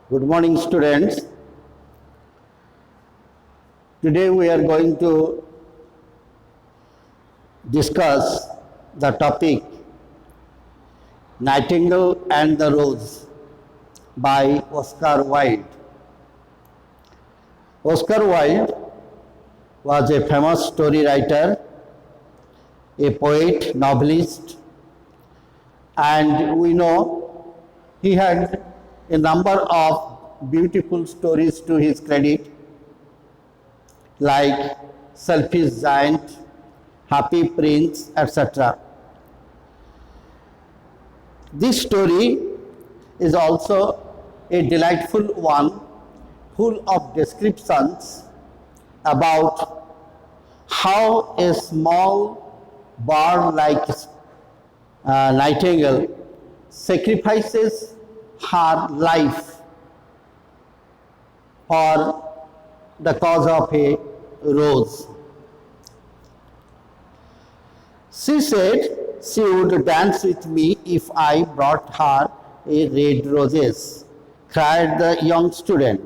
Good morning, students. Today we are going to discuss the topic Nightingale and the Rose by Oscar Wilde. Oscar Wilde was a famous story writer, a poet, novelist, and we know he had a number of beautiful stories to his credit, like Selfish Giant, Happy Prince, etc. This story is also a delightful one, full of descriptions about how a small bird like nightingale sacrifices her life for the cause of a rose. She said she would dance with me if I brought her a red roses, cried the young student.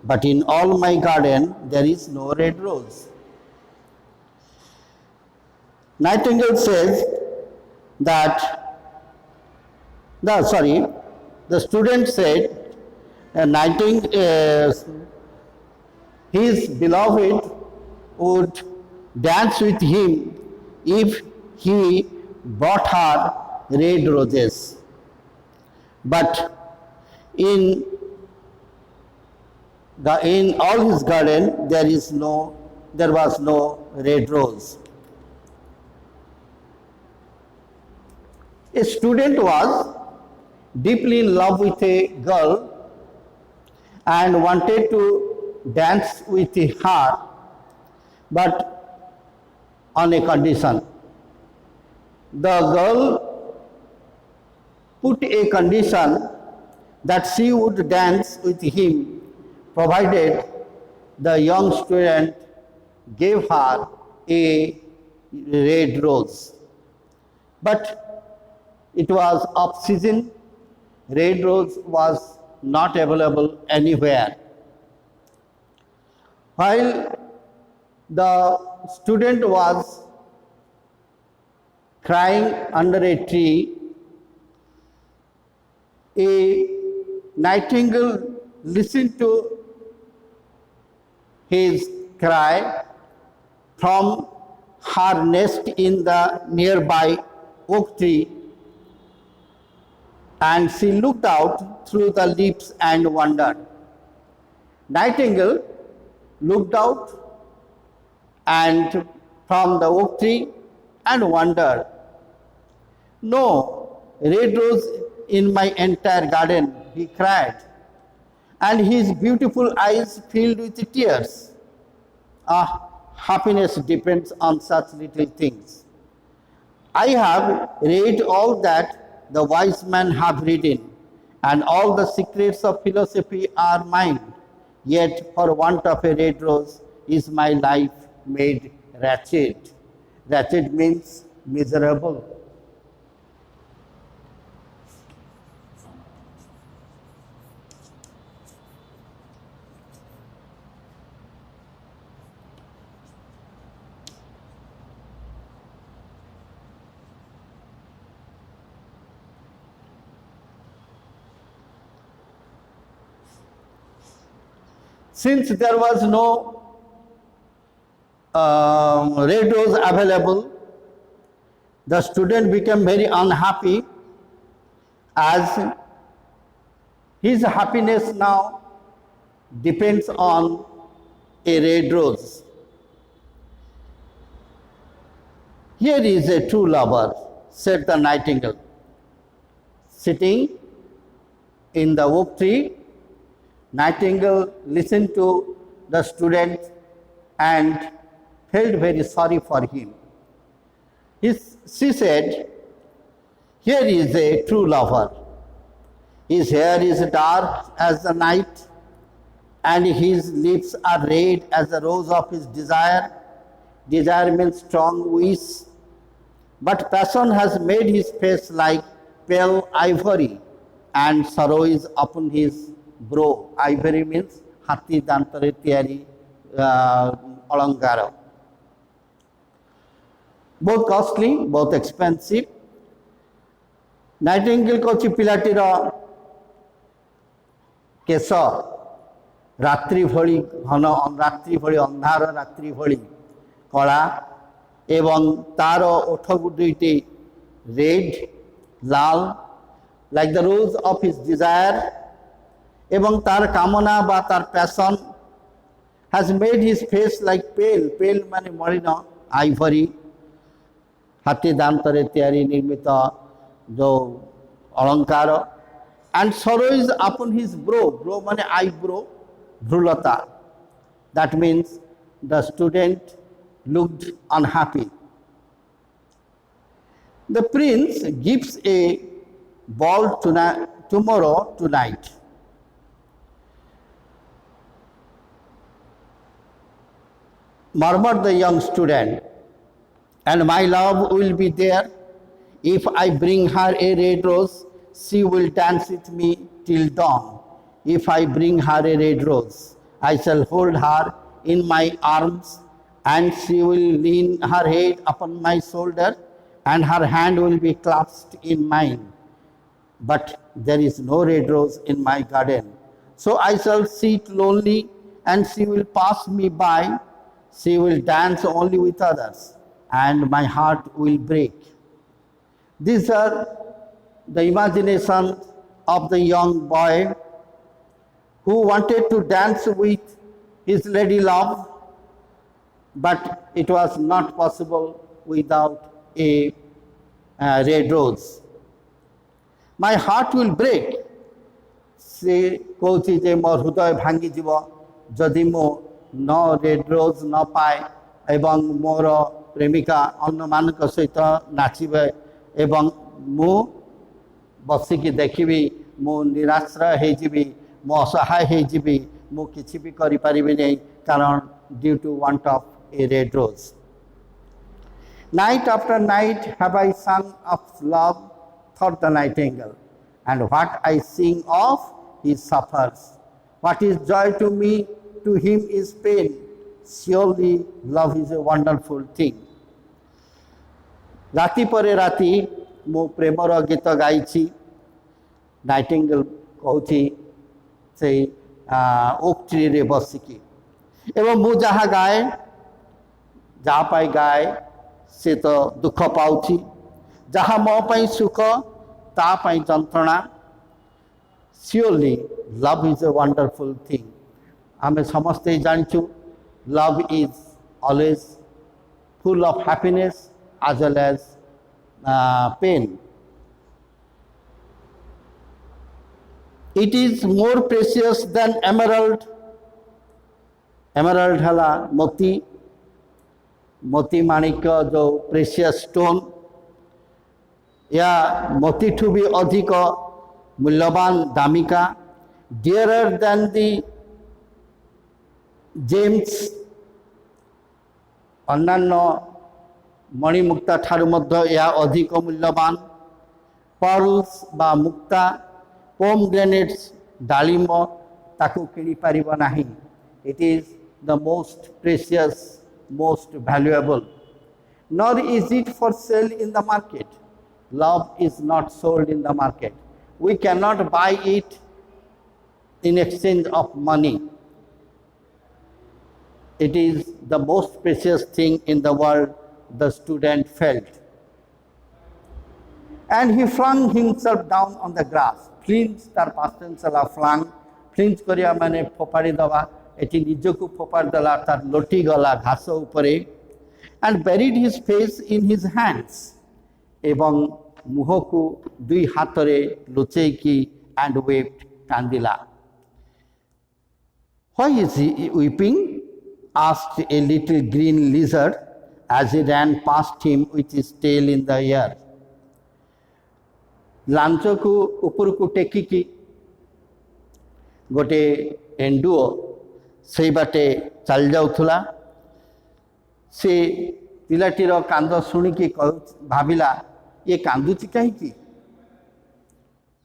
But in all my garden there is no red rose. Nightingale says that, the student said, his beloved would dance with him if he brought her red roses. But in all his garden there was no red rose. A student was deeply in love with a girl and wanted to dance with her, but on a condition. The girl put a condition that she would dance with him provided the young student gave her a red rose. But it was off season, red rose was not available anywhere. While the student was crying under a tree, a nightingale listened to his cry from her nest in the nearby oak tree, and she looked out through the leaves and wondered. Nightingale looked out and from the oak tree and wondered. No red rose in my entire garden, he cried, and his beautiful eyes filled with tears. Happiness depends on such little things. I have read all that the wise men have written, and all the secrets of philosophy are mine. Yet for want of a red rose is my life made wretched. Wretched means miserable. Since there was no red rose available, the student became very unhappy, as his happiness now depends on a red rose. Here is a true lover, said the nightingale, sitting in the oak tree. Nightingale listened to the student and felt very sorry for him. She said, here is a true lover. His hair is dark as the night, and his lips are red as the rose of his desire. Desire means strong wish, but passion has made his face like pale ivory, and sorrow is upon his bro Ivory means हाथी दांतरे तैयारी अलंकार बहुत costly बहुत expensive Nightingale कहूँ पिलाटीर केश रात्रि भली घन रात्रि भली अंधार रात्रि भली कला एवं तार ओठ दुईटी रेड लाल like the rose of his desire एवं तार कामना बा तार passion has made his face like pale pale माने मलिन आइवरी हाथी दांतरे तैयारी निर्मित जो अलंकार and sorrow is upon his brow brow माने आईब्रो भ्रुलता that means the student looked unhappy. The prince gives a ball tomorrow night. Murmured the young student, and my love will be there. If I bring her a red rose, she will dance with me till dawn. If I bring her a red rose, I shall hold her in my arms, and she will lean her head upon my shoulder, and her hand will be clasped in mine. But there is no red rose in my garden. So I shall sit lonely, and she will pass me by. She will dance only with others, and my heart will break. These are the imagination of the young boy who wanted to dance with his lady love, but it was not possible without a red rose. My heart will break. से कहूँ जे मोर हृदय भांगी जीव जदि मो न red rose न पाए एवं मोर प्रेमिका अन्य मान सहित नाचे एवं मु बसिकी देखी मु निराश्रय होजिबी मु असहाय होजिबी मु किछि भी करि परिबि नै कारण due to want of a red rose. Night after night have I sung of love, thought the nightingale, and what I sing of, he suffers. What is joy to me, to him is pain. Surely love is a wonderful thing. राति परे राति मो Premiere गीत गाई Nightingale कहूँ से oak tree रे बसिकी एवं मु जहाँ गाए जहाँ पाई गाए से तो दुख पाउछि जहाँ मो पाई सुख ता पाई जंत्रणा surely love is a wonderful thing आमे समस्ते जानिछु love is always full of happiness as well as pain. It is more precious than emerald. Emerald हला मोती मोती माणिक जो प्रेशियस स्टोन या मोती ठू भी अधिक मूल्यवान दामिका डियरर देन दी जेम्स अन्यान्य मणिमुक्ता ठारू मध्य या अधिक मूल्यवान पर्ल्स बा मुक्ता पोमग्रेनेट्स डालिम ताकू किणी पारिबो नाही. It is the most precious, most valuable. Nor is it for sale in the market. Love is not sold in the market. We cannot buy it in exchange of money. It is the most precious thing in the world, the student felt. And he flung himself down on the grass. Flinch tar past tense la flung. Flinch kariya mane phopari daba. Eti nijoku phopari dala tar loti gala ghaso upare. And buried his face in his hands. Ebong muhoku dui hatore lucheiki and wept kandila. Why is he weeping? Asked a little green lizard as he ran past him with his tail in the air. Launch को ऊपर को टेकिकी गोटे एंडुओ से बाटे चल जाउथुला. से पिलाटीर कांद शुणिकी भाविला ये कांदुची कहीं.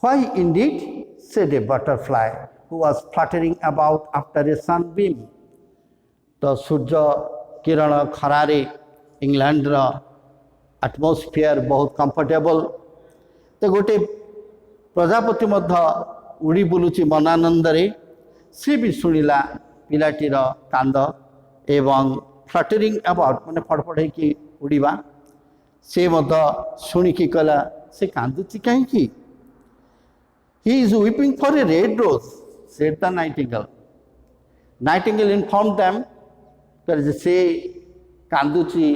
Why indeed? said a butterfly. who was fluttering about after a sunbeam. तो सूर्य किरण खरारे इंग्लैंड रो एटमॉस्फेयर बहुत कंफर्टेबल तो गोटे प्रजापति मध्य उड़ी बुलुची मनानंद रे सी भी शुणिला पिलाटीर कांद एवं फ्लटरिंग अबाउट माने फड़फड़ होगी उड़ीबा से मध्य शुणिकी कहला से कांदुची कहीं he is weeping for a red rose said the nightingale. Nightingale informed them that से कांदुची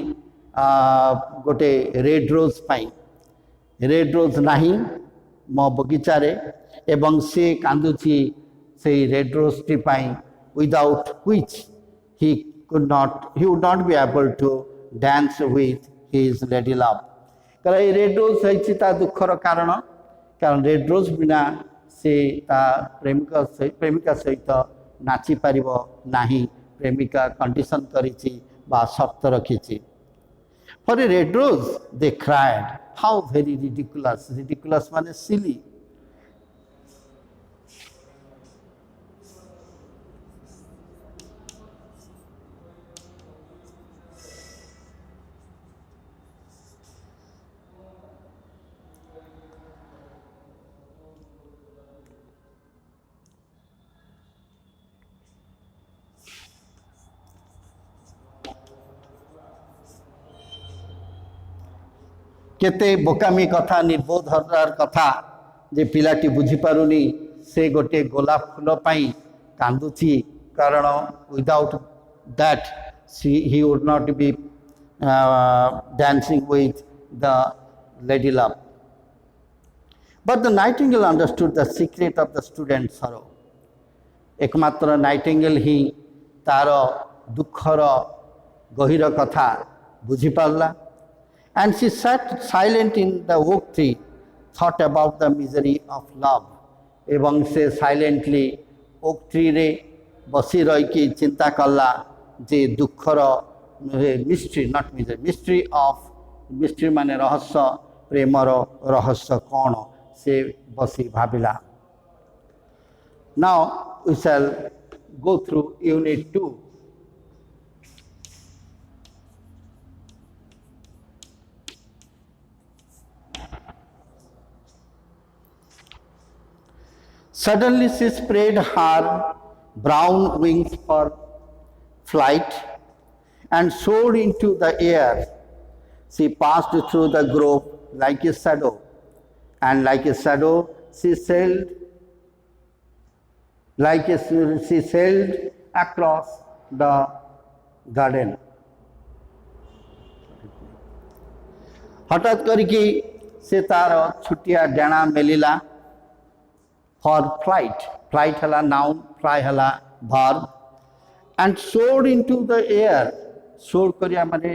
गोटे रेड रोज पाई रेड रोज नहीं मो बगीचारे एवं से कांदुची से रेड रोज टी पाई without which he would not be able to dance with his lady love. कारण रेड रोज है दुखर कारण कारण रेड रोज बिना से प्रेमिका सहित नाची पारिब नाही प्रेमिका कंडीशन करिछि बा शर्त रखिछि. For a red rose they cried, how very ridiculous. Ridiculous माने silly. केते बोकामी कथा निर्बोधर कथा जे पिलाटी बुझी पारुनी से गोटे गोलाप फूल पाई कांदुची कारण without that he would not be dancing with the lady love. But the nightingale understood the secret of the student's sorrow. एकमात्र Nightingale ही तार दुखर गहिर कथा बुझी पारला. And she sat silent in the oak tree, thought about the misery of love. एवं से silently oak tree रे बसी रही की चिंता कला जे दुखर mystery, not misery, mystery माने रहस्य प्रेमर रहस्य कौन से बसी भाविला. Now we shall go through unit 2. Suddenly she spread her brown wings for flight and soared into the air. She passed through the grove like a shadow, and like a shadow she sailed across the garden. हठात करके से तार छुटिया डेणा Melilla for flight. Flight hala noun, fly hala verb, and soared into the air. Soar करिया माने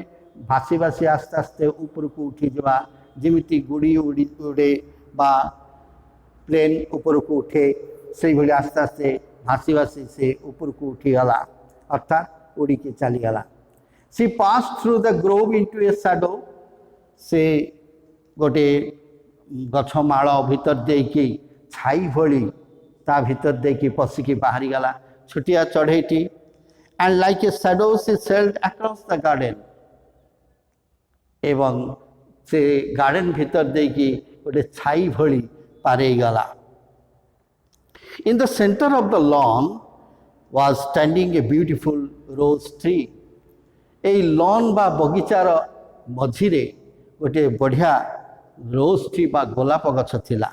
भासी भासी आस्ते आस्ते ऊपर को उठी जवा जिमिति गुड़ी उड़ी उड़े बा प्लेन ऊपर को उठे से भली आस्ते आस्ते भासी भासी से ऊपर को उठी गला अर्थात उड़ी के चली गला. She passed through the grove into a shadow. से गोटे गछमाळ भीतर देकी छाई भली ता भीतर देकी पशिकी बाहरी गला छुटिया चढ़ेटी. And like a shadow she sailed across the garden. एवं से गार्डन भीतर देकी गोटे छाई भली पारे गला. In the centre of the lawn was standing a beautiful rose tree. ए लॉन बा बगीचार मझिरे गोटे बढ़िया रोज ट्री बा गोलाप गछ थिला.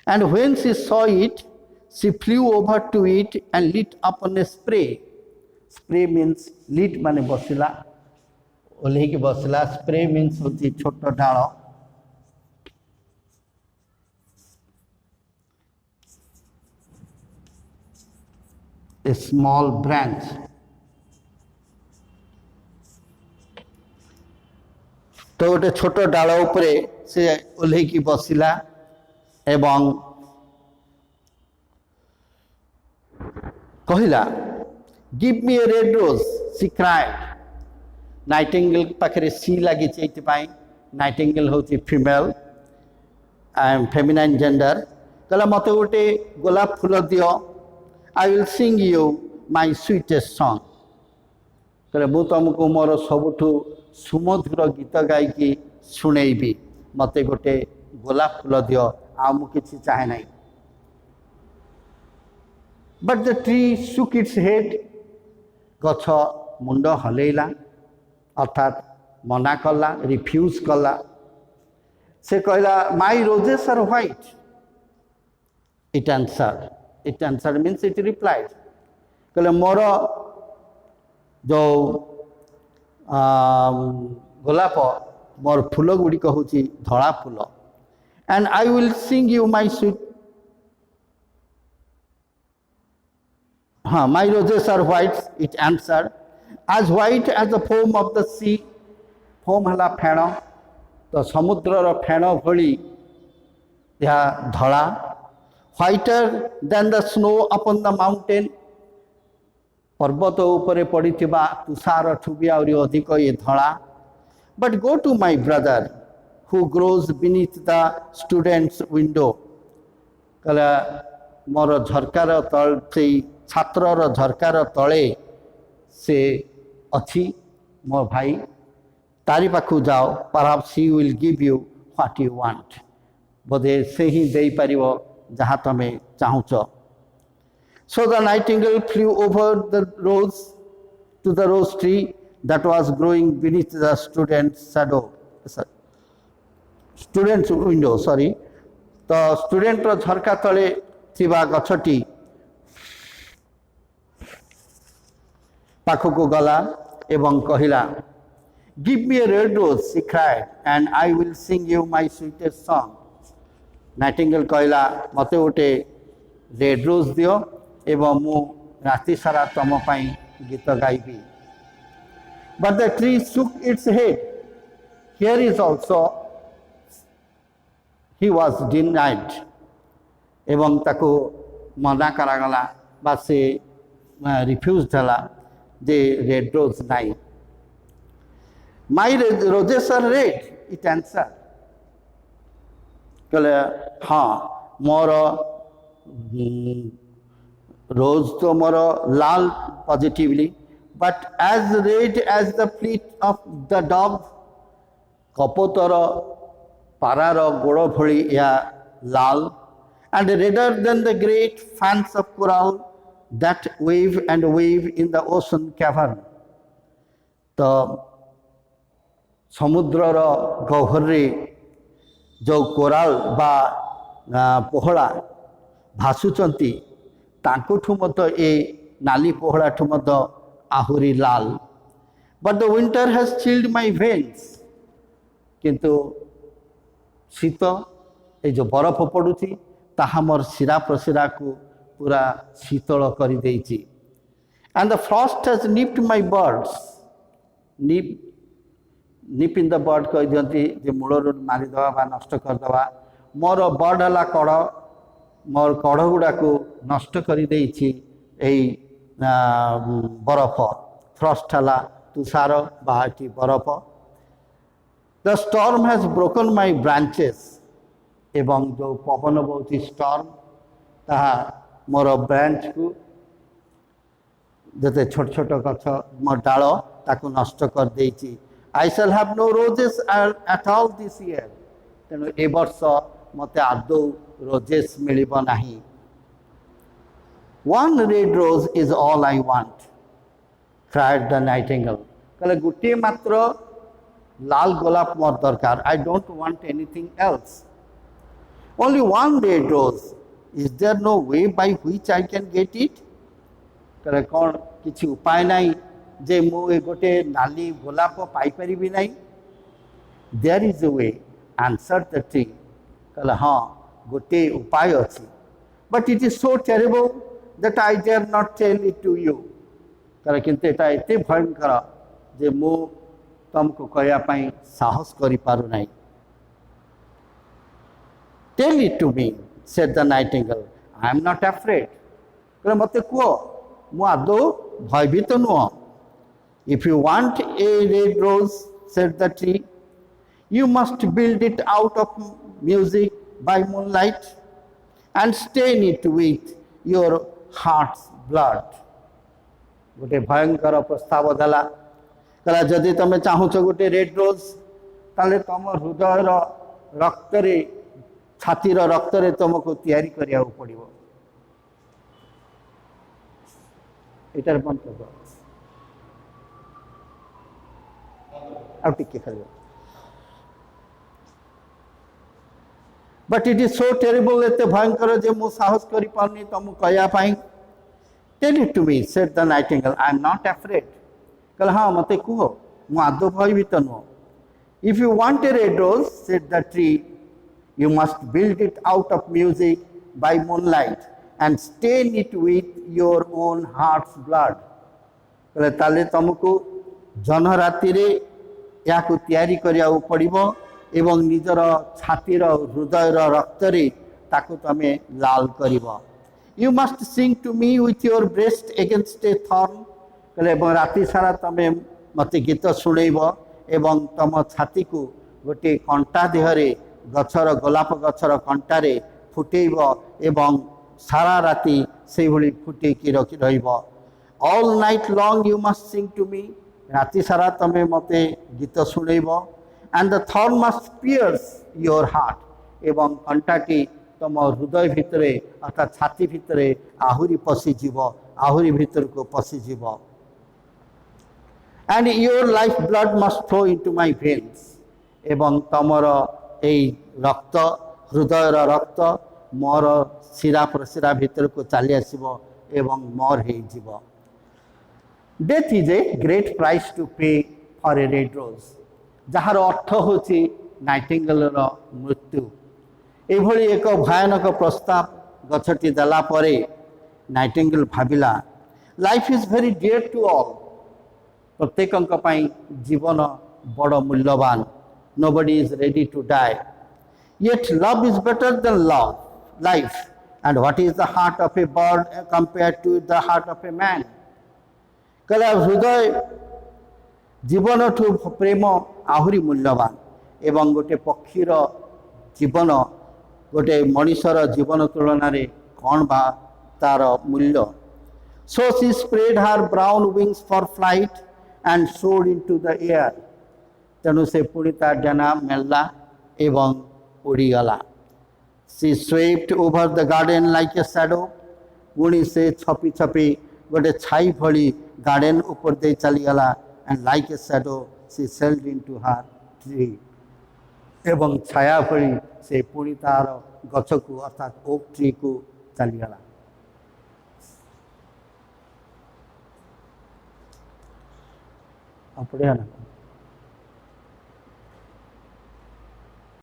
And when she saw it, she flew over to it and lit upon a spray. Spray means lit माने बसिला ओल्हे की बसिला. Spray means होती छोटा डालो. A small branch. तो गोटे छोट डाल उपरे से ओल्हे की बसिला एवं कहिला give me a red rose C cried. Nightingale पाखरे सी लगी नाइटिंगेल होची फीमेल फेमिनाइन जेंडर. कहला मत गोटे गोलाप फूल दियो I will sing you my sweetest song. कहले मु तुमको मोर सबुठु सुमधुर गीत गायकी शुणेबी मते गोटे गोलाप फूल दियो आ मु किछि चाहे नाही. But the tree shook its head. गछ मुंड हलेला अर्थात मना कला रिफ्यूज कला. से कहला my roses are white. It answered means it replied. कहले मोर जो गोलाप मोर फूल गुड़िक हूँ धला फूल. And I will sing you my sweet. My roses are white, it answered, as white as the foam of the sea. Foam हला फेण तो समुद्र फेण भली यह धला. Whiter than the snow upon the mountain. पर्वत उपरे पड़िथिबा तुषार ठुबी आउरी अधिक ये धला. But go to my brother who grows beneath the student's window. कहला मोर झरकार तल से छात्रर झरकार तले से अच्छी मोर भाई तारी पाखु जाओ. Perhaps he will give you what you want. बोधे से ही दे पारिबो जहाँ तमे चाहुच. So the nightingale flew over the rose to the rose tree that was growing beneath the student's window. तो स्टूडेंट झरका तले थिबा गछटी पाखको गला एवं कहिला, give me a red rose, she cried, and I will sing you my sweetest song. Nightingale कहला मते गोटे रेड रोज दियो एवं मु राति सारा तुम पाई गीत गाइबी. But the tree shook its head. Here is also he was denied. एवं ताको मना करागला बा से रिफ्यूज थला जे रेड रोज नाई. My roses are red, it answer. कहले हाँ मोर रोज तो मोर लाल positively, but as red as the feet of the dove. कपोतर पारार गोड़ भली या लाल. And redder than the great fans of coral that wave and wave in the ocean cavern. तो समुद्रर गह्वरे जो कोराल बा पोहला भासुचंती तांकुठु मत ए नाली पोहला ठु मत आहुरी लाल. But the winter has chilled my veins. किंतु शीत ए जो बरफ पड़ुची ताहा मोर शिरा प्रशिरा को पूरा शीतल कर देइछि. And the frost has nipped my birds. Nip in the bird कह दियंती जे मूलर मारी दवा बा नष्ट कर दवा. मोर बर्ड हला कड़, मोर कड़ गुड़ा को नष्ट कर देइछि एई बरफ. फ्रॉस्ट हला तुषार बाटी बरफ. The storm has broken my branches. एवं जो पवन बहुत स्टॉर्म ताहा मोर ब्रांच को जते छोट छोट गछ मोर डाल ताकू नष्ट कर देइछि. I shall have no roses at all this year. तेणु ए वर्ष मते आदौ रोजेस मिलिबो नाही. One red rose is all I want, cried the nightingale. कहले गुटे मात्र लाल गोलाप मोर दरकार. I don't want anything else. Only one red rose. Is there no way by which I can get it? कहले कौन किसी उपाय नहीं जे मु ए गोटे नाली गोलाप पाई परिबी नहीं. There is a way, answered the tree. कहले हाँ गोटे उपाय अछि. But it is so terrible that I dare not tell it to you. कहले किंतु एटा एते भयंकर जे मु तुमको कहया पई साहस करि पारु नहीं. Tell it to me, said the nightingale. I am not afraid. कहले मते को मु आदो भयभीत नुह. If you want a red rose, said the tree, you must build it out of music by moonlight and stain it with your heart's blood. गोटे भयंकर प्रस्ताव देला कहला जदि तुम चाहूच गोटे रेड रोज ताले तुम हृदय रक्त छातीर रक्त तुमको तैयारी करिया पड़ो एटार बंद कर अब टिके खाली but it is so terrible एते भयंकर जे मु साहस करि पारनी तुम कहया पाई tell it to me said the nightingale I am not afraid कहला हाँ मते कहो मु आदो भयभीत नुह if you want a red rose said the tree you must build it out of music by moonlight and stain it with your own heart's blood कहले ताले तुमको जन राति रे या को तैयारी करिया पड़िबो एवं निजर छातीर हृदय रक्त रे ताको तमे लाल करिबो you must sing to me with your breast against a thorn कहले राति सारा तमे मते गीत सुनेइबो एवं तम छाती को गोटे कंटा देहरे गछर गोलाप गछर कंटारे फुटेब एवं सारा राति से भली फुटेकी रहिब all night long you must sing to me राति सारा तमे मते गीत सुनेब and the thorn must pierce your heart एवं कंटाटी तम हृदय भितरे अर्थात छाती भितरे आहुरी पशिजीव आहुरी भितर को पशिजीव and your life blood must flow into my veins एवं तमर এই রক্ত হৃদয়ের রক্ত মোর শিরা প্রশিরা ভিতরକୁ চালি আসিব এবং মোর ହେଇଯିବ death is a great price to pay for a red rose যাହାର অর্থ ହେଉଛି ନାଇଟିଙ୍ଗେଲର ମୃତ୍ୟୁ ଏଭଳି ଏକ ଭୟାନକ ପ୍ରସ୍ତାବ ଗଛଟି ଦେଲା ପରେ ନାଇଟିଙ୍ଗେଲ ଭାବିଲା life is very dear to all ପ୍ରତ୍ୟେକଙ୍କ ପାଇଁ ଜୀବନ ବଡ଼ ମୂଲ୍ୟବାନ Nobody is ready to die. Yet love is better than life. And what is the heart of a bird compared to the heart of a man? कहला हृदय जीवन ठू प्रेम आहुरी मूल्यवान एवं गोटे पक्षीर जीवन गोटे मनीषर जीवन तुलन में कौन बा तार मूल्य So she spread her brown wings for flight and soared into the air. तेणु से पुणी तार डेना मेलला एवं उड़ीगला she swept over the garden like a shadow पुणी से छपी छपी गोटे छाई भली गार्डन ऊपर दे चलीगला and like a shadow she sailed into her tree एवं छाया भली से पुणी तार गछ को अर्थात ओक ट्री को चलीगला पढ़िया ना